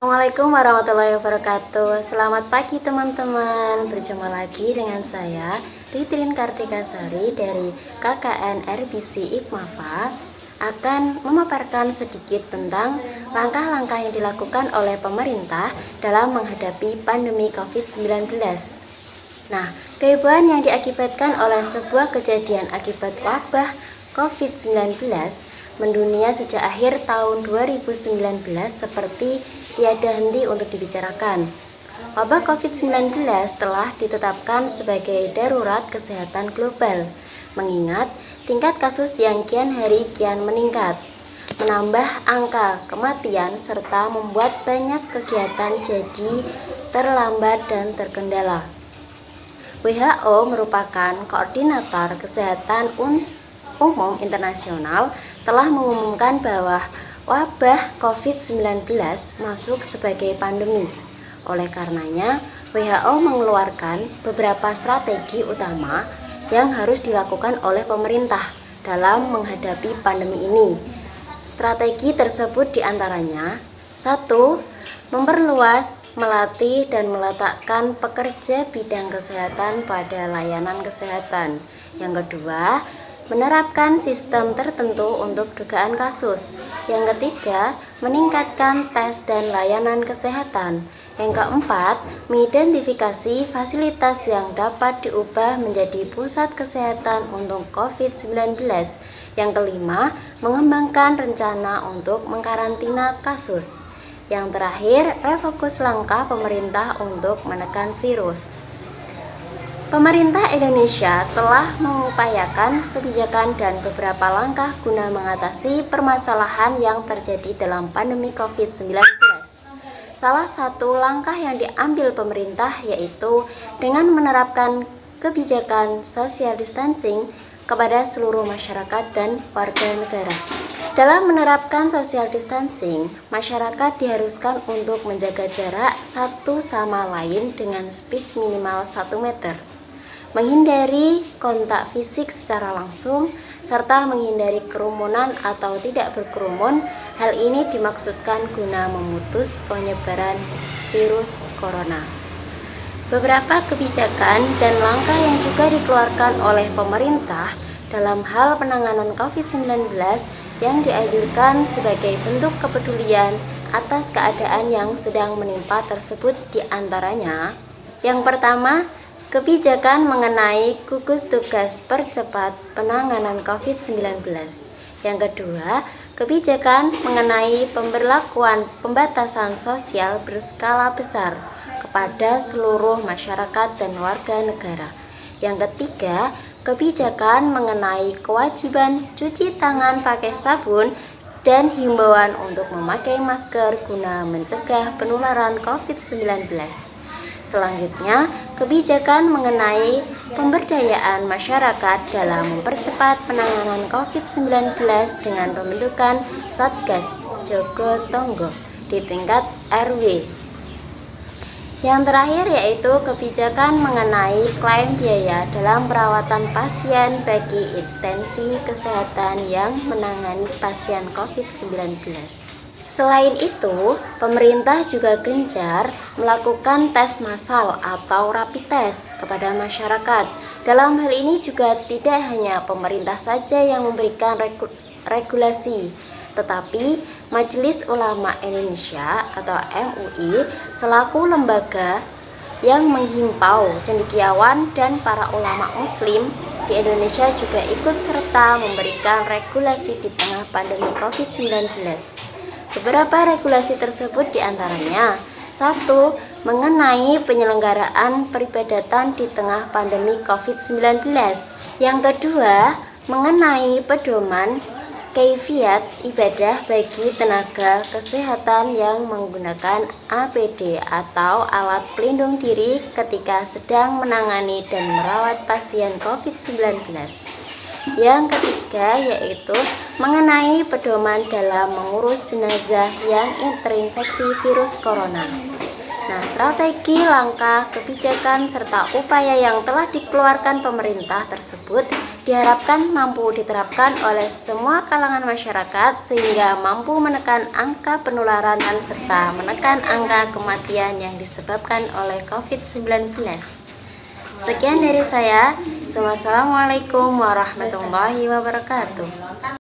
Assalamualaikum warahmatullahi wabarakatuh. Selamat pagi teman-teman. Berjumpa lagi dengan saya Titrin Kartika Sari dari KKN RBC IPMAFA akan memaparkan sedikit tentang langkah-langkah yang dilakukan oleh pemerintah dalam menghadapi pandemi COVID-19. Nah, kehebohan yang diakibatkan oleh sebuah kejadian akibat wabah COVID-19 mendunia sejak akhir tahun 2019 seperti tiada henti untuk dibicarakan. Wabah COVID-19 telah ditetapkan sebagai darurat kesehatan global, mengingat tingkat kasus yang kian hari kian meningkat, menambah angka kematian serta membuat banyak kegiatan jadi terlambat dan terkendala. WHO merupakan koordinator kesehatan umum internasional telah mengumumkan bahwa wabah COVID-19 masuk sebagai pandemi. Oleh karenanya, WHO mengeluarkan beberapa strategi utama yang harus dilakukan oleh pemerintah dalam menghadapi pandemi ini. Strategi tersebut diantaranya: 1. Memperluas, melatih, dan meletakkan pekerja bidang kesehatan pada layanan kesehatan. Yang kedua, menerapkan sistem tertentu untuk dugaan kasus. Yang ketiga, meningkatkan tes dan layanan kesehatan. Yang keempat, mengidentifikasi fasilitas yang dapat diubah menjadi pusat kesehatan untuk COVID-19. Yang kelima, mengembangkan rencana untuk mengkarantina kasus. Yang terakhir, refokus langkah pemerintah untuk menekan virus. Pemerintah Indonesia telah mengupayakan kebijakan dan beberapa langkah guna mengatasi permasalahan yang terjadi dalam pandemi COVID-19. Salah satu langkah yang diambil pemerintah yaitu dengan menerapkan kebijakan social distancing kepada seluruh masyarakat dan warga negara. Dalam menerapkan social distancing, masyarakat diharuskan untuk menjaga jarak satu sama lain dengan space minimal 1 meter, menghindari kontak fisik secara langsung, serta menghindari kerumunan atau tidak berkerumun. Hal ini dimaksudkan guna memutus penyebaran virus corona. Beberapa kebijakan dan langkah yang juga dikeluarkan oleh pemerintah dalam hal penanganan COVID-19 yang dianjurkan sebagai bentuk kepedulian atas keadaan yang sedang menimpa tersebut diantaranya: yang pertama, kebijakan mengenai gugus tugas percepat penanganan COVID-19. Yang kedua, kebijakan mengenai pemberlakuan pembatasan sosial berskala besar kepada seluruh masyarakat dan warga negara. Yang ketiga, kebijakan mengenai kewajiban cuci tangan pakai sabun dan himbauan untuk memakai masker guna mencegah penularan COVID-19. Selanjutnya, kebijakan mengenai pemberdayaan masyarakat dalam mempercepat penanganan COVID-19 dengan pembentukan Satgas Jogo Tonggo di tingkat RW. Yang terakhir yaitu kebijakan mengenai klaim biaya dalam perawatan pasien bagi instansi kesehatan yang menangani pasien COVID-19. Selain itu, pemerintah juga gencar melakukan tes massal atau rapid test kepada masyarakat. Dalam hal ini juga tidak hanya pemerintah saja yang memberikan regulasi, tetapi Majelis Ulama Indonesia atau MUI selaku lembaga yang menghimpau cendekiawan dan para ulama muslim di Indonesia juga ikut serta memberikan regulasi di tengah pandemi COVID-19. Beberapa regulasi tersebut diantaranya: 1. Mengenai penyelenggaraan peribadatan di tengah pandemi COVID-19. Yang kedua, mengenai pedoman kaifiat ibadah bagi tenaga kesehatan yang menggunakan APD atau alat pelindung diri ketika sedang menangani dan merawat pasien COVID-19. Yang ketiga yaitu mengenai pedoman dalam mengurus jenazah yang terinfeksi virus corona. Nah, strategi, langkah, kebijakan, serta upaya yang telah dikeluarkan pemerintah tersebut diharapkan mampu diterapkan oleh semua kalangan masyarakat sehingga mampu menekan angka penularan dan serta menekan angka kematian yang disebabkan oleh COVID-19. Sekian dari saya. Wassalamualaikum warahmatullahi wabarakatuh.